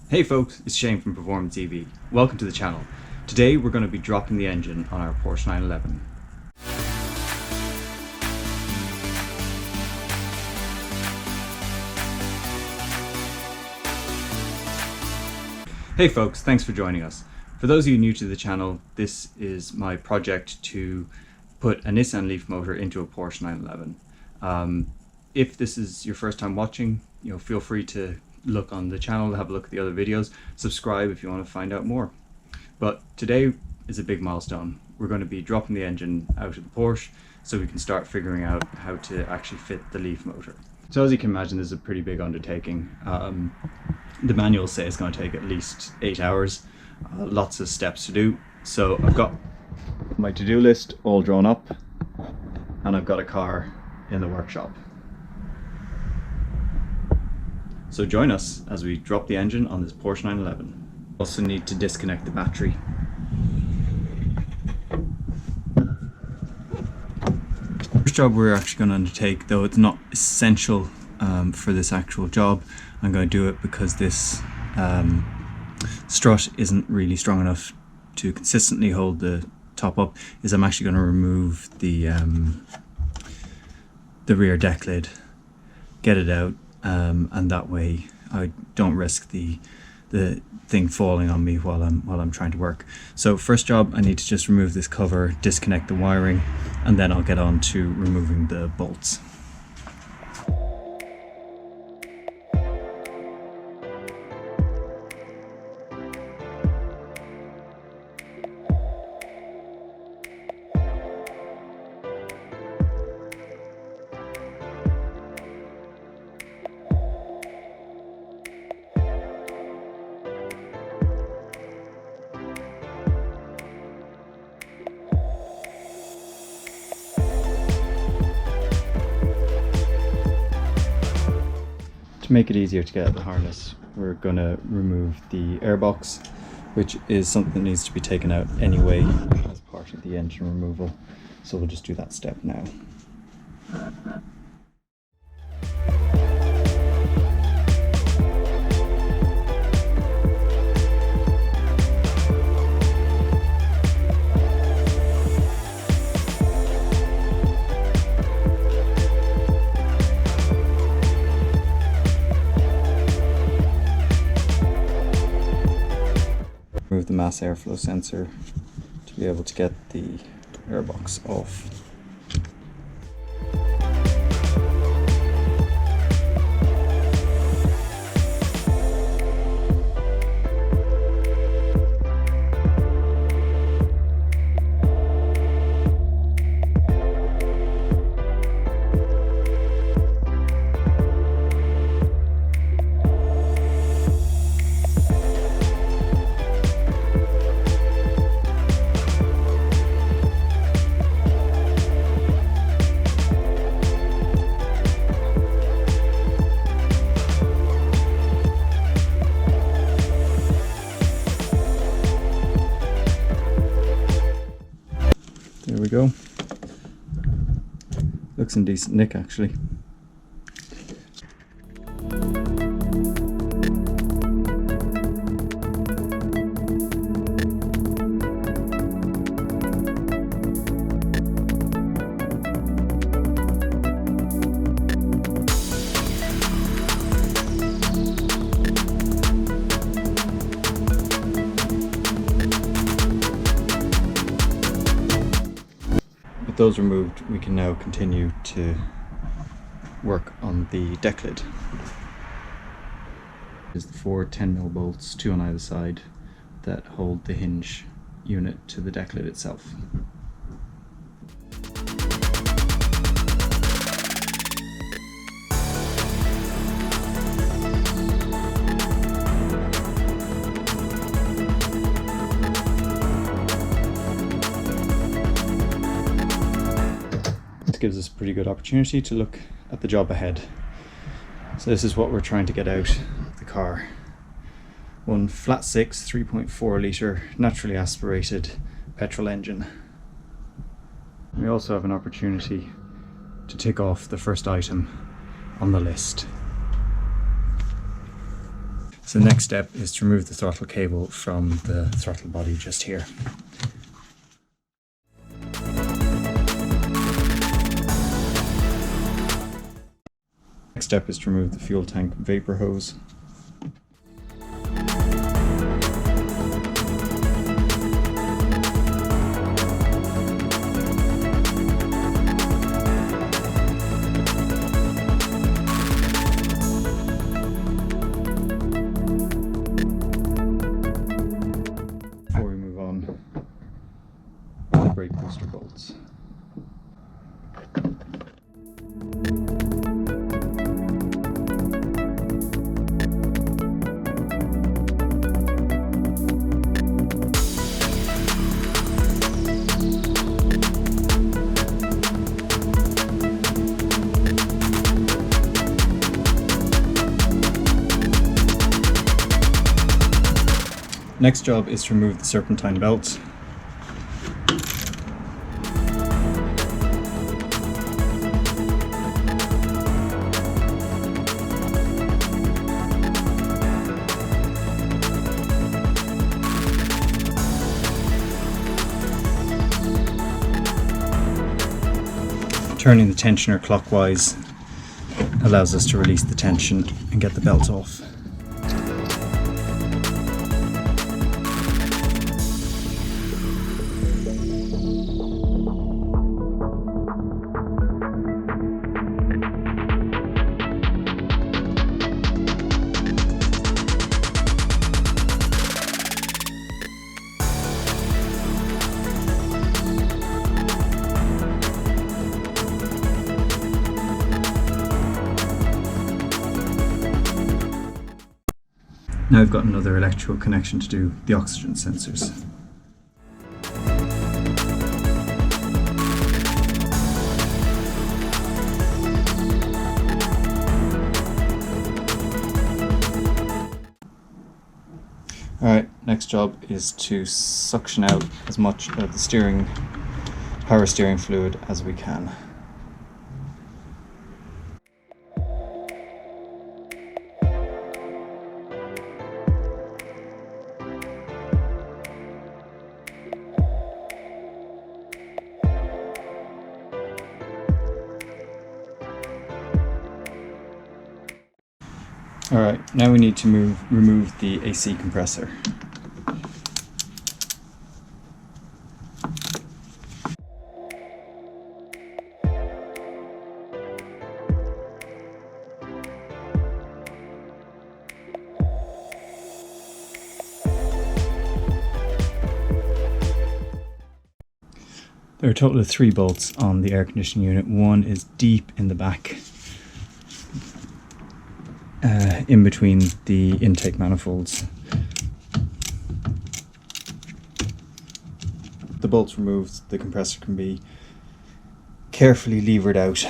Hey folks, it's Shane from Performance EV. Welcome to the channel. Today we're going to be dropping the engine on our Porsche 911. Hey folks, thanks for joining us. For those of you new to the channel, this is my project to put a Nissan Leaf motor into a Porsche 911. If this is your first time watching, feel free to look on the channel, have a look at the other videos, subscribe if you want to find out more. But today is a big milestone. We're going to be dropping the engine out of the Porsche so we can start figuring out how to actually fit the Leaf motor. So as you can imagine, this is a pretty big undertaking. The manuals say it's going to take at least 8 hours, lots of steps to do. So I've got my to-do list all drawn up and I've got a car in the workshop. So join us as we drop the engine on this Porsche 911. Also need to disconnect the battery. First job we're actually going to undertake, though it's not essential for this actual job, I'm going to do it because this strut isn't really strong enough to consistently hold the top up, is I'm actually going to remove the rear deck lid, get it out, and that way I don't risk the thing falling on me while I'm trying to work. So first job, I need to just remove this cover, disconnect the wiring, and then I'll get on to removing the bolts. To make it easier to get out the harness, we're going to remove the airbox, which is something that needs to be taken out anyway as part of the engine removal. So we'll just do that step now. Remove the mass airflow sensor to be able to get the airbox off. There we go. Looks in decent nick actually. Those removed, we can now continue to work on the deck lid. There's the 4 10mm bolts, 2 on either side, that hold the hinge unit to the deck lid itself. Gives us a pretty good opportunity to look at the job ahead. So this is what we're trying to get out of the car. One flat 6 3.4 litre naturally aspirated petrol engine. We also have an opportunity to tick off the first item on the list. So the next step is to remove the throttle cable from the throttle body just here. Next step is to remove the fuel tank vapor hose. Before we move on, the brake booster bolts. Next job is to remove the serpentine belts. Turning the tensioner clockwise allows us to release the tension and get the belts off. Now I've got another electrical connection to do, the oxygen sensors. Alright, next job is to suction out as much of the power steering fluid as we can. Alright, now we need to remove the AC compressor. There are a total of 3 bolts on the air conditioning unit. One is deep in the back, in between the intake manifolds. The bolts removed, the compressor can be carefully levered out.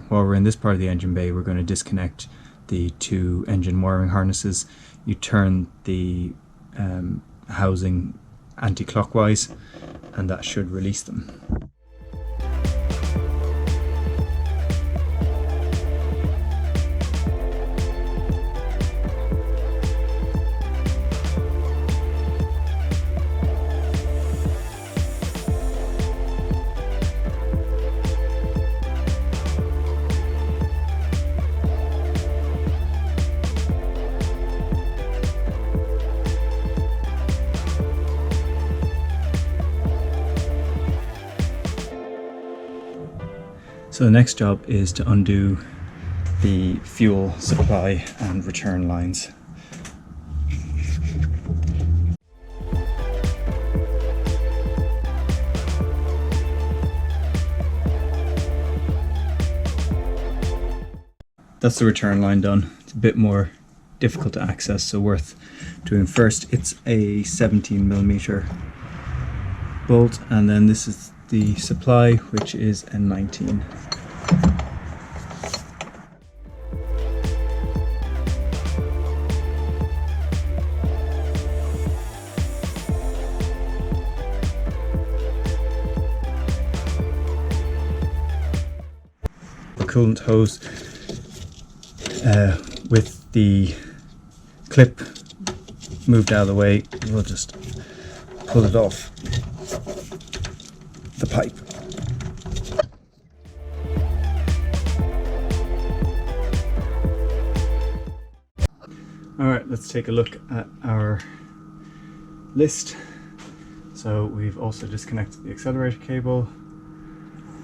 While we're in this part of the engine bay, we're going to disconnect the 2 engine wiring harnesses. You turn the housing anti-clockwise and that should release them. So the next job is to undo the fuel supply and return lines. That's the return line done. It's a bit more difficult to access, so worth doing first. It's a 17mm bolt, and then this is the supply, which is a 19. The coolant hose with the clip moved out of the way, we'll just pull it off the pipe. Alright, let's take a look at our list. So we've also disconnected the accelerator cable,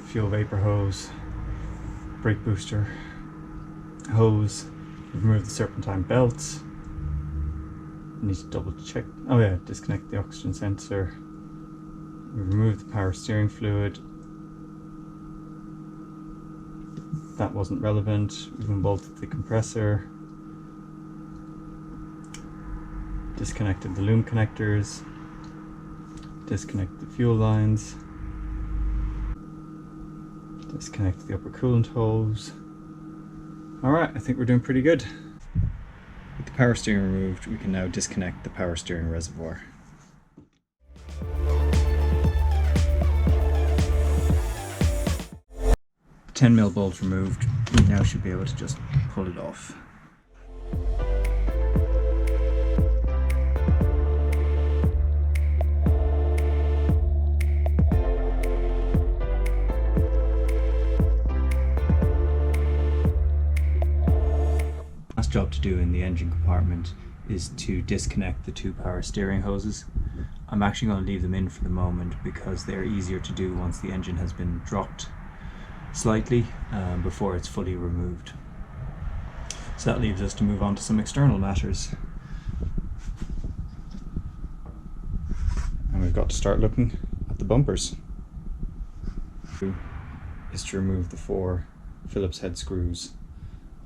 fuel vapor hose, brake booster hose, we've removed the serpentine belts. I need to double check. Oh yeah, disconnect the oxygen sensor. We've removed the power steering fluid. That wasn't relevant. We've unbolted the compressor. Disconnected the loom connectors. Disconnect the fuel lines. Disconnect the upper coolant hose. Alright, I think we're doing pretty good. With the power steering removed, we can now disconnect the power steering reservoir. 10mm bolt removed, we now should be able to just pull it off. Last job to do in the engine compartment is to disconnect the two power steering hoses. I'm actually going to leave them in for the moment because they're easier to do once the engine has been dropped slightly before it's fully removed. So that leaves us to move on to some external matters. And we've got to start looking at the bumpers. Is to remove the 4 Phillips head screws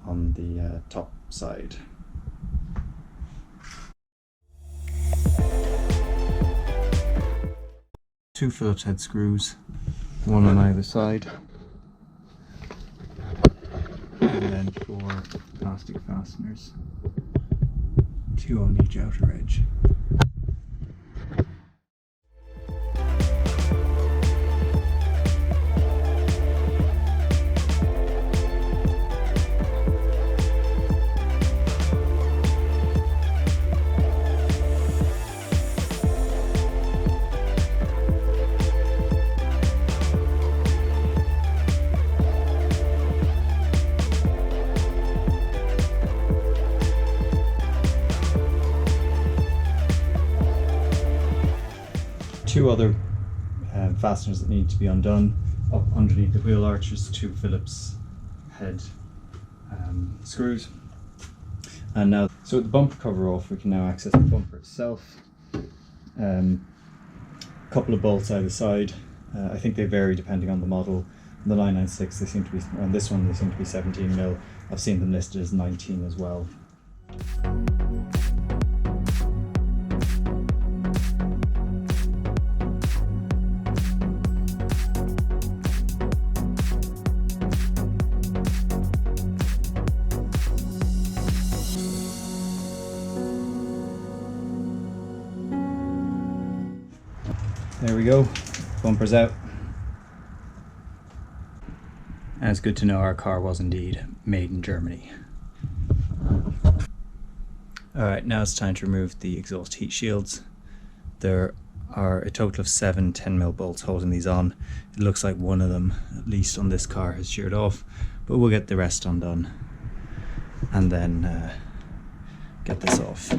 on the top side. Two Phillips head screws, one on either side, and then 4 plastic fasteners, 2 on each outer edge. Two other fasteners that need to be undone. Up underneath the wheel arches, 2 Phillips head screws. And now, so with the bumper cover off, we can now access the bumper itself. A couple of bolts either side. I think they vary depending on the model. On the 996, they seem to be, on this one, they seem to be 17mm. I've seen them listed as 19 as well. There we go, bumper's out. And it's good to know our car was indeed made in Germany. Alright, now it's time to remove the exhaust heat shields. There are a total of 7 10mm bolts holding these on. It looks like one of them, at least on this car, has sheared off, but we'll get the rest undone and then get this off.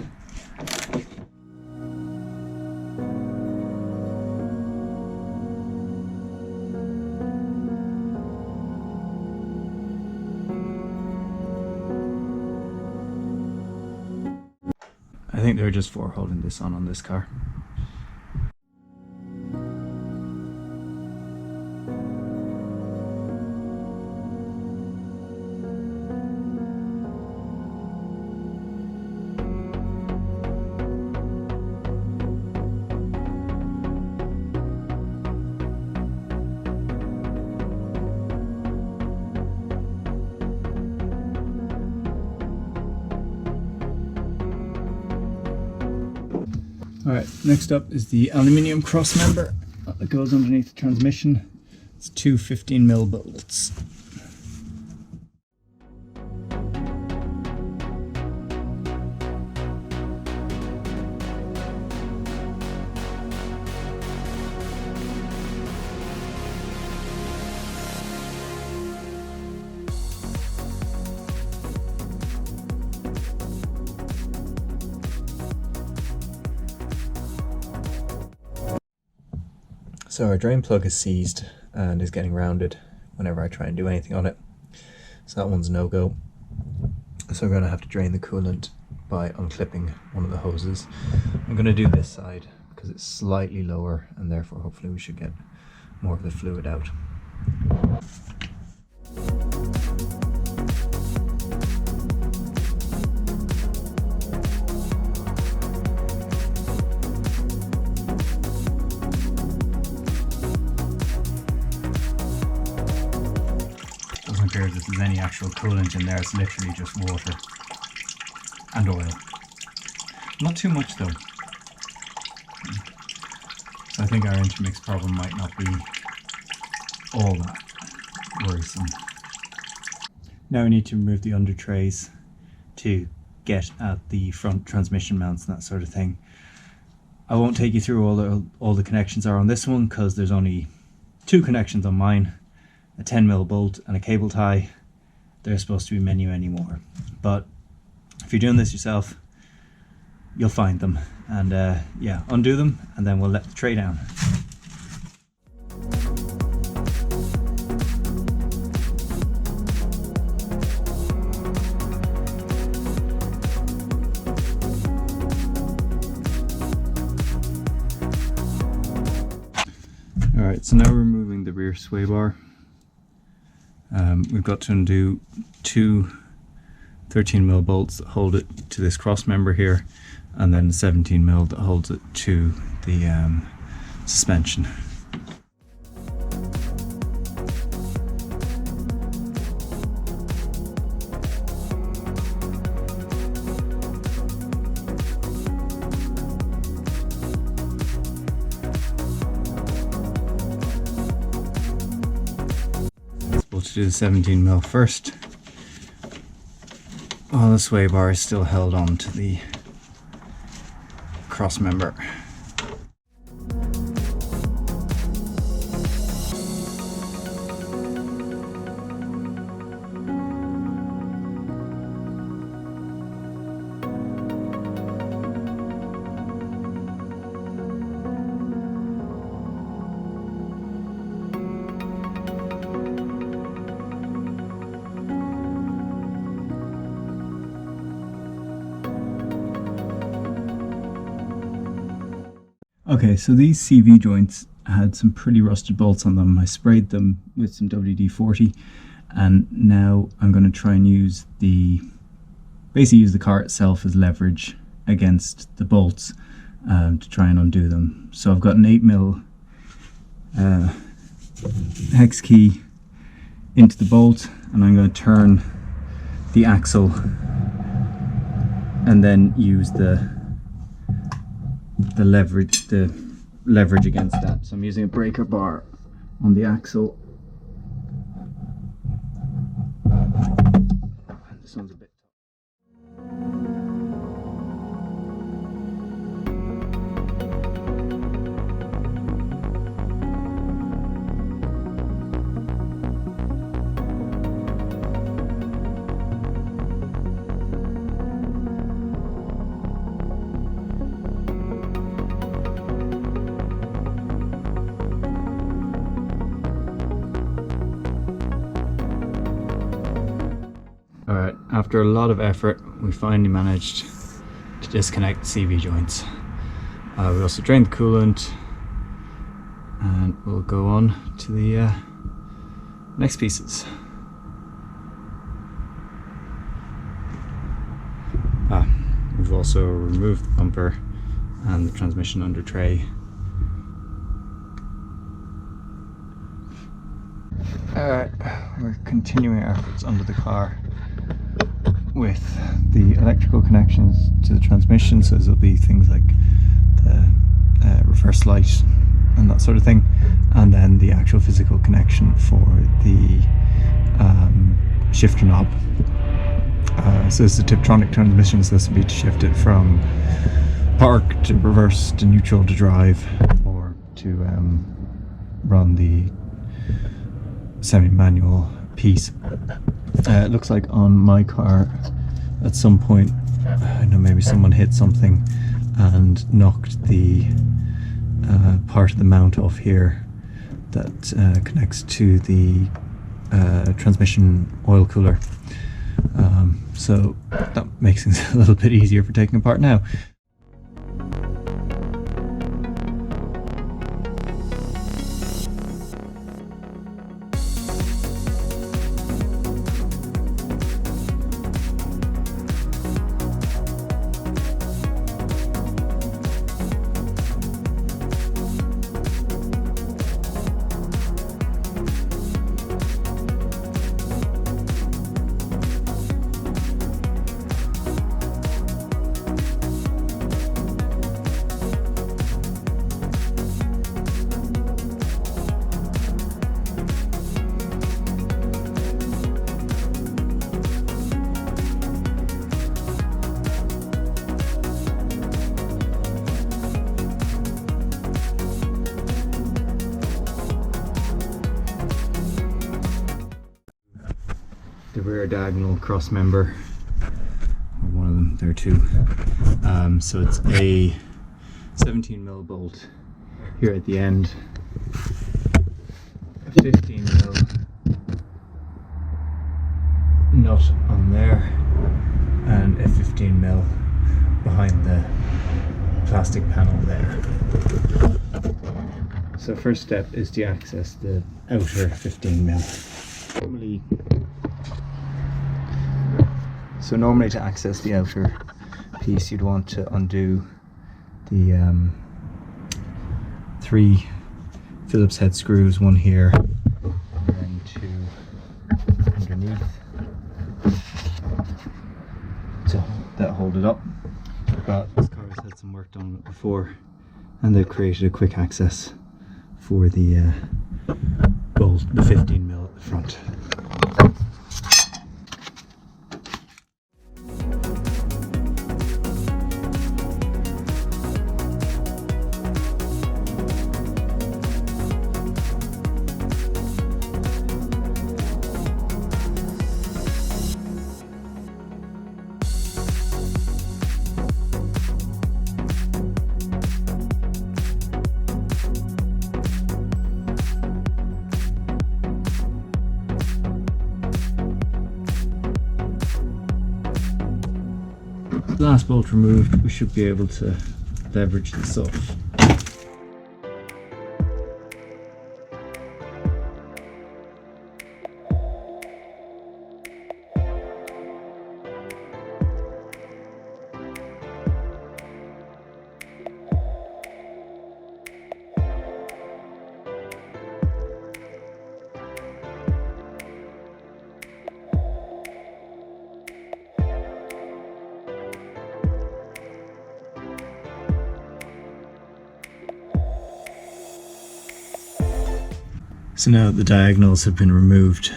I think they're just for holding this on this car. Alright, next up is the aluminium crossmember that goes underneath the transmission. It's two 15mm bolts. So our drain plug is seized and is getting rounded whenever I try and do anything on it. So that one's no-go. So we're going to have to drain the coolant by unclipping one of the hoses. I'm going to do this side because it's slightly lower and therefore hopefully we should get more of the fluid out. If there's any actual coolant in there, it's literally just water and oil. Not too much though. So I think our intermix problem might not be all that worrisome. Now we need to remove the under trays to get at the front transmission mounts and that sort of thing. I won't take you through all the connections are on this one because there's only two connections on mine. A 10mm bolt and a cable tie. There's supposed to be many more, but if you're doing this yourself you'll find them, and yeah, undo them and then we'll let the tray down. Alright, so now we're removing the rear sway bar. We've got to undo two 13mm bolts that hold it to this cross member here, and then 17mm that holds it to the suspension. To do the 17mm first, while the sway bar is still held on to the cross member. Okay, so these CV joints had some pretty rusted bolts on them. I sprayed them with some WD-40 and now I'm going to try and basically use the car itself as leverage against the bolts to try and undo them. So I've got an 8mm hex key into the bolt and I'm going to turn the axle and then use the leverage against that. So I'm using a breaker bar on the axle. This one's a bit Alright, after a lot of effort we finally managed to disconnect the CV joints. We also drain the coolant, and we'll go on to the next pieces. We've also removed the bumper and the transmission under tray. We're continuing our efforts under the car with the electrical connections to the transmission, so there'll be things like the reverse light and that sort of thing, and then the actual physical connection for the shifter knob. So this is a Tiptronic transmission, so this will be to shift it from park to reverse to neutral to drive, or to run the semi-manual piece. It looks like on my car at some point, I know maybe someone hit something and knocked the part of the mount off here that connects to the transmission oil cooler. So that makes things a little bit easier for taking apart now. The rear diagonal cross member, or one of them, there are two. So it's a 17mm bolt here at the end, a 15mm nut on there, and a 15mm behind the plastic panel there. So first step is to access the outer 15mm. Normally to access the outer piece, you'd want to undo the 3 Phillips head screws, one here and then 2 underneath, so that hold it up. But this car has had some work done on it before, and they've created a quick access for the bolt, the 15mm at the front. Last bolt removed, we should be able to leverage this off. So now the diagonals have been removed,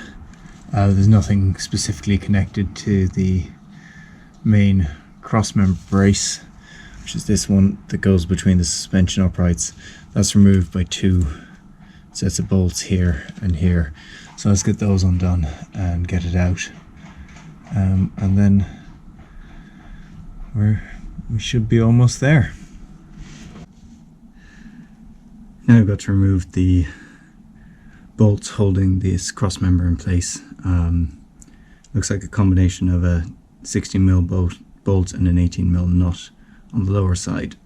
there's nothing specifically connected to the main crossmember brace, which is this one that goes between the suspension uprights. That's removed by 2 sets of bolts here and here. So let's get those undone and get it out, and then we should be almost there. Now I've got to remove the bolts holding this cross member in place. Looks like a combination of a 16mm bolt bolt and an 18mm nut on the lower side.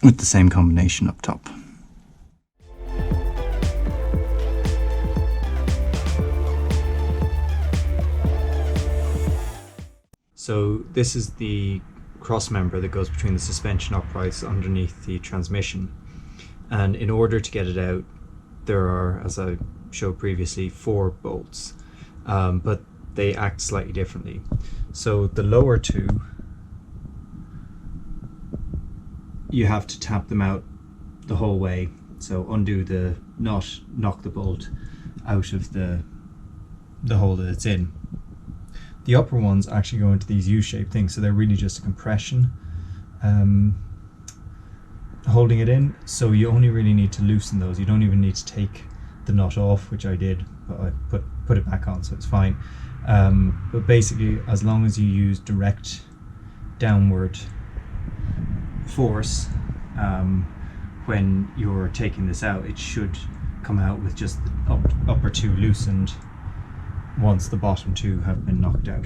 With the same combination up top. So this is the crossmember that goes between the suspension uprights underneath the transmission, and in order to get it out there are, as I showed previously, 4 bolts, but they act slightly differently. So the lower 2, you have to tap them out the whole way, so undo the nut, knock the bolt out of the hole that it's in. The upper ones actually go into these U-shaped things, so they're really just a compression holding it in, so you only really need to loosen those. You don't even need to take the nut off, which I did, but I put it back on, so it's fine. But basically, as long as you use direct downward force when you're taking this out, it should come out with just the upper 2 loosened once the bottom 2 have been knocked out.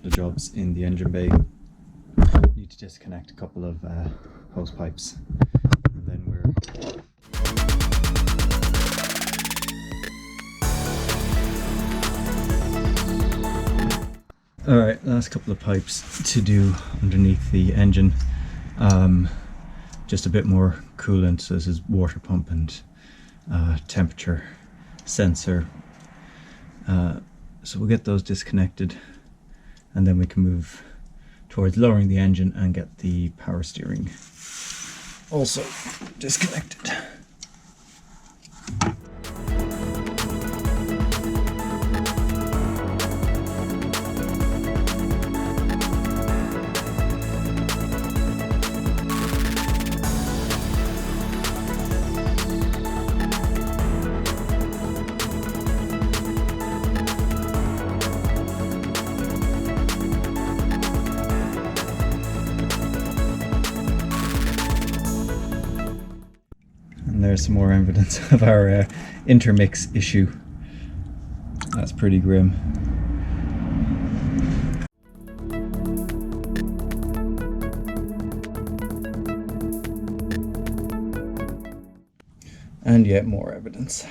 Jobs in the engine bay. Need to disconnect a couple of hose pipes, and then Alright, last couple of pipes to do underneath the engine. Just a bit more coolant, so this is water pump and temperature sensor. So we'll get those disconnected, and then we can move towards lowering the engine and get the power steering also disconnected. There's some more evidence of our intermix issue. That's pretty grim. And yet more evidence.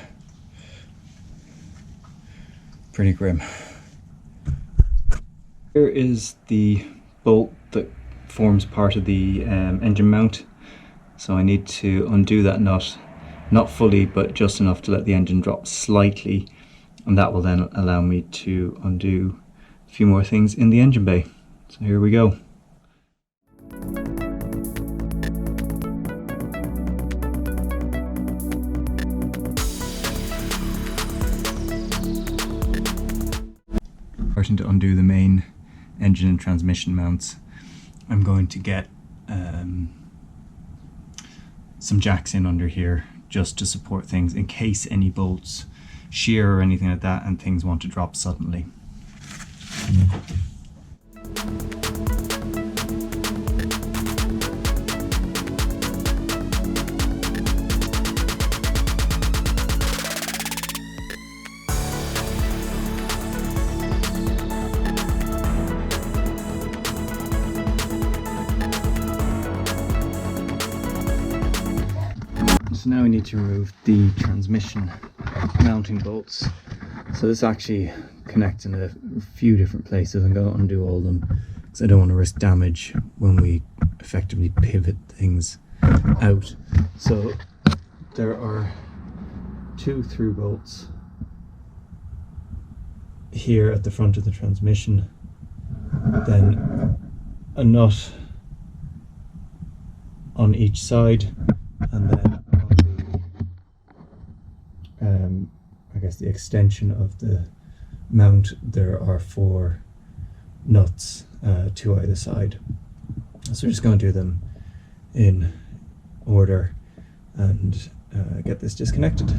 Pretty grim. Here is the bolt that forms part of the engine mount. So I need to undo that nut, not fully, but just enough to let the engine drop slightly, and that will then allow me to undo a few more things in the engine bay. So here we go. Starting to undo the main engine and transmission mounts. I'm going to get some jacks in under here just to support things in case any bolts shear or anything like that and things want to drop suddenly. So now we need to remove the transmission mounting bolts. So this actually connects in a few different places. I'm going to undo all of them because I don't want to risk damage when we effectively pivot things out. So there are 2 through bolts here at the front of the transmission, then a nut on each side, and then on I guess the extension of the mount there are 4 nuts to either side. So we're just going to do them in order and get this disconnected.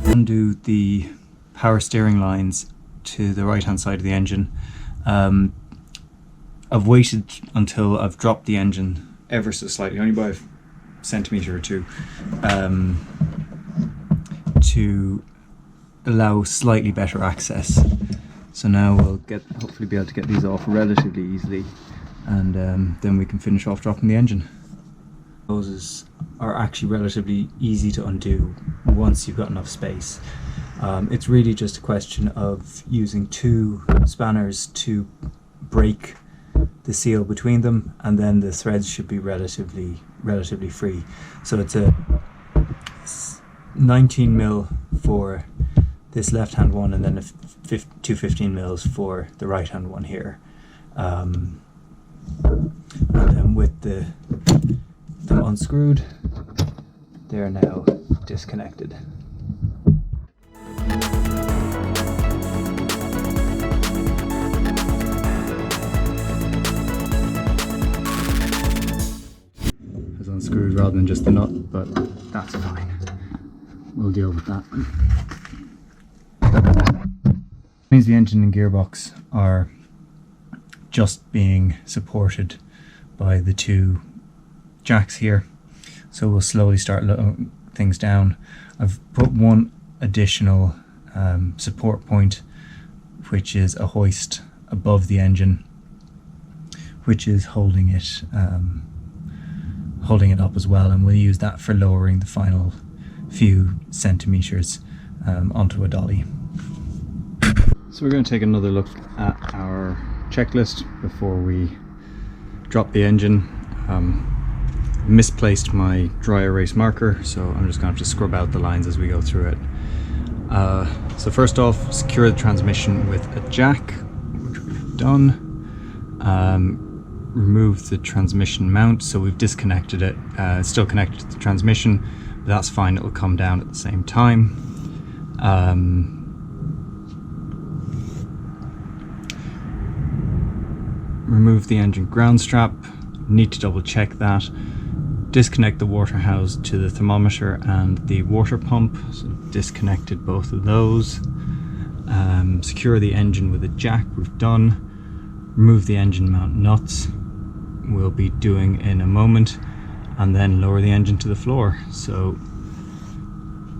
Undo the power steering lines to the right hand side of the engine. I've waited until I've dropped the engine ever so slightly, only by a centimetre or two, to allow slightly better access. So now we'll hopefully be able to get these off relatively easily, and then we can finish off dropping the engine. Hoses are actually relatively easy to undo once you've got enough space. It's really just a question of using 2 spanners to break the seal between them, and then the threads should be relatively free. So it's a 19 mil for this left hand one, and then 2 15 mils for the right hand one here. And then with them unscrewed, they're now disconnected. It's unscrewed rather than just the nut, but that's fine. We'll deal with that. Means the engine and gearbox are just being supported by the 2 jacks here, so we'll slowly start letting things down. I've put one additional support point, which is a hoist above the engine, which is holding it up as well, and we'll use that for lowering the final few centimeters onto a dolly. So we're going to take another look at our checklist before we drop the engine. Misplaced my dry erase marker, so I'm just going to have to scrub out the lines as we go through it. So first off, secure the transmission with a jack, which we've done. Remove the transmission mount, so we've disconnected it. It's still connected to the transmission, but that's fine, it will come down at the same time. Remove the engine ground strap, need to double check that. Disconnect the water house to the thermometer and the water pump, so disconnected both of those. Secure the engine with a jack, we've done. Remove the engine mount nuts, we'll be doing in a moment, and then lower the engine to the floor. So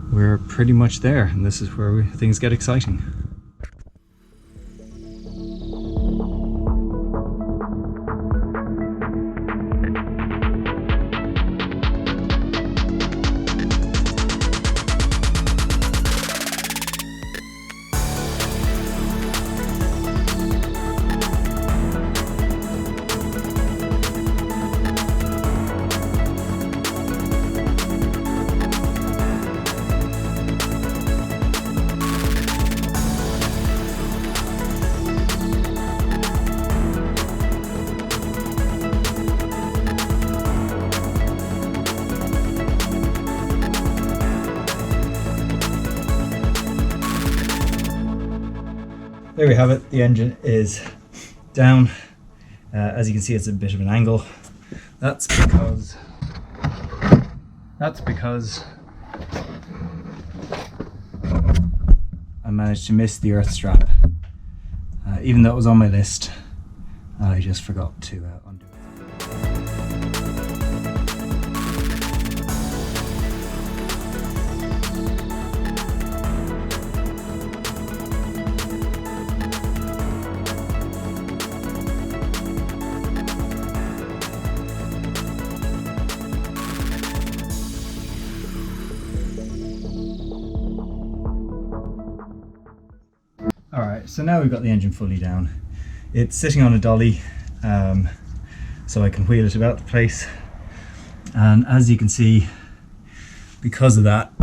we're pretty much there, and this is where things get exciting. There we have it. The engine is down. As you can see, it's a bit of an angle. That's because I managed to miss the earth strap. Even though it was on my list, I just forgot to undo it. Alright, so now we've got the engine fully down. It's sitting on a dolly, so I can wheel it about the place. And as you can see, because of that,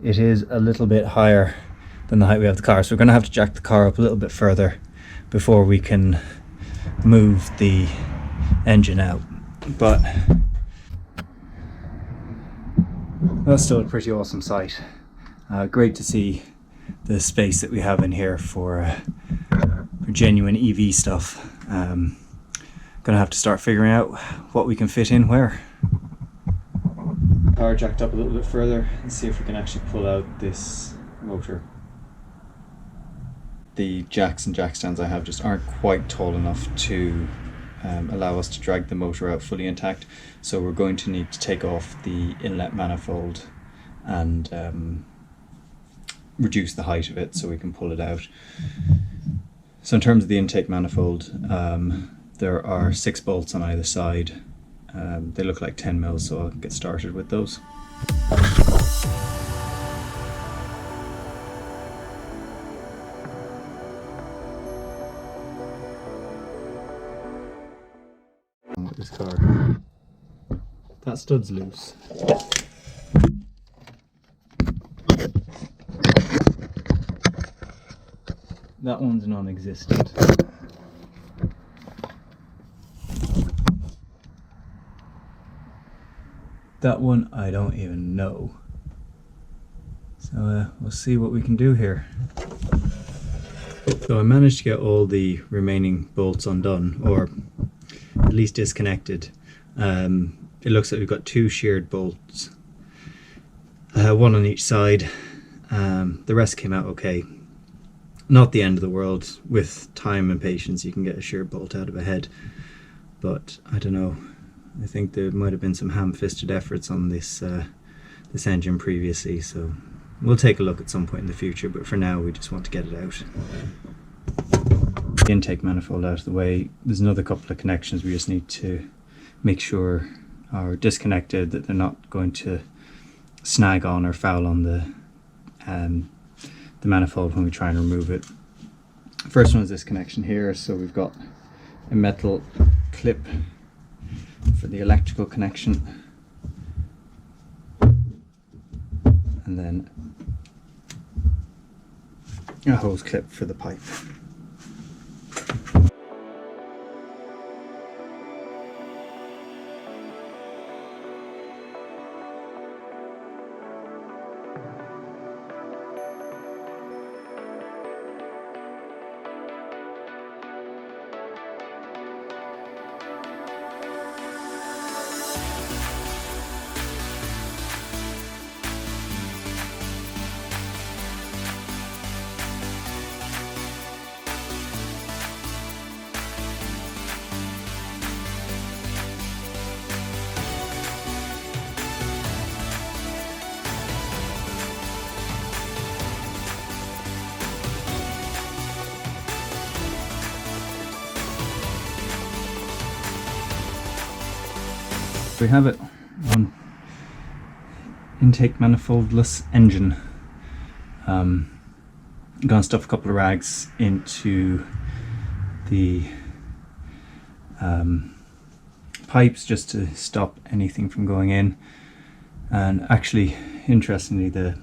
it is a little bit higher than the height we have the car. So we're going to have to jack the car up a little bit further before we can move the engine out. But that's still a pretty awesome sight. Great to see the space that we have in here for genuine EV stuff. Gonna have to start figuring out what we can fit in where. Power jacked up a little bit further and see if we can actually pull out this motor. The jacks and jack stands I have just aren't quite tall enough to allow us to drag the motor out fully intact, so we're going to need to take off the inlet manifold and reduce the height of it so we can pull it out. So in terms of the intake manifold, there are 6 bolts on either side. They look like 10 mils, so I'll get started with those. With this car, that stud's loose. That one's non-existent. That one I don't even know. So we'll see what we can do here. So I managed to get all the remaining bolts undone, or at least disconnected. It looks like we've got 2 sheared bolts, one on each side. The rest came out okay. Not the end of the world. With time and patience you can get a sheared bolt out of a head, but I don't know, I think there might have been some ham-fisted efforts on this this engine previously, so we'll take a look at some point in the future, but for now we just want to get it out. The intake manifold out of the way. There's another couple of connections we just need to make sure are disconnected, that they're not going to snag on or foul on the manifold when we try and remove it. First one is this connection here, so we've got a metal clip for the electrical connection, and then a hose clip for the pipe. We have it on intake manifoldless engine. I'm gonna stuff a couple of rags into the pipes just to stop anything from going in, and actually interestingly the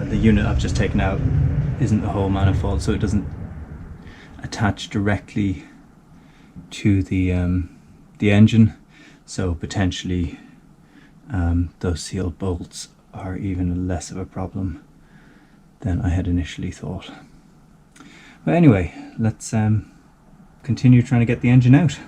unit I've just taken out isn't the whole manifold, so it doesn't attach directly to the engine, so potentially those sealed bolts are even less of a problem. than I had initially thought. But anyway, let's continue trying to get the engine out.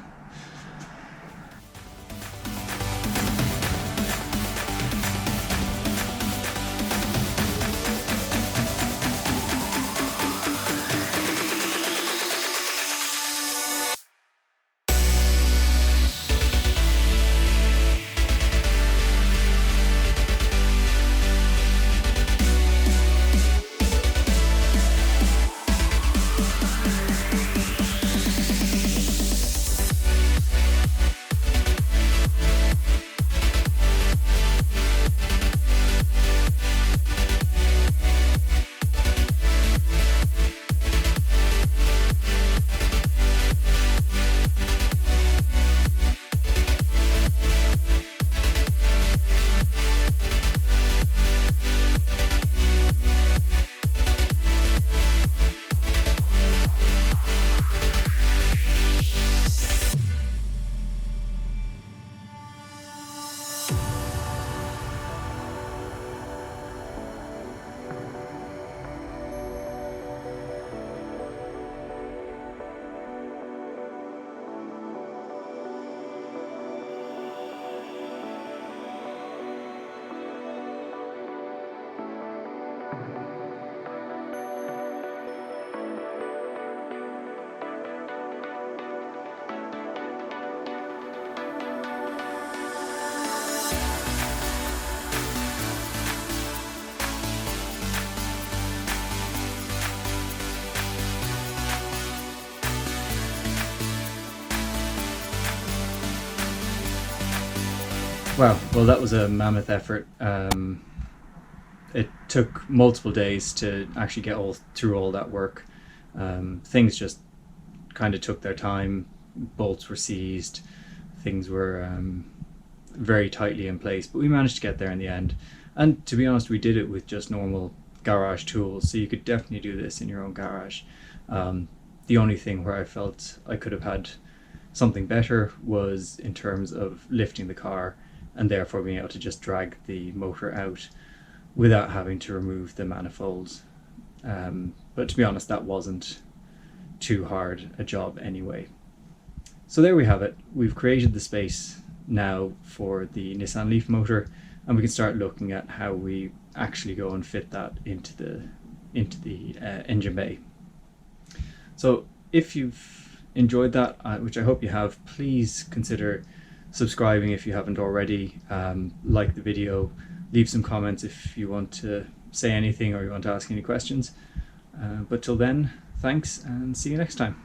Wow, well that was a mammoth effort. It took multiple days to actually get through all that work. Things just kind of took their time. Bolts were seized, things were very tightly in place, but we managed to get there in the end. And to be honest, we did it with just normal garage tools, so you could definitely do this in your own garage. The only thing where I felt I could have had something better was in terms of lifting the car and therefore being able to just drag the motor out without having to remove the manifolds. But to be honest, that wasn't too hard a job anyway. So there we have it. We've created the space now for the Nissan Leaf motor, and we can start looking at how we actually go and fit that into the engine bay. So if you've enjoyed that, which I hope you have, please consider subscribing if you haven't already. Like the video, leave some comments if you want to say anything or you want to ask any questions. But till then, thanks and see you next time.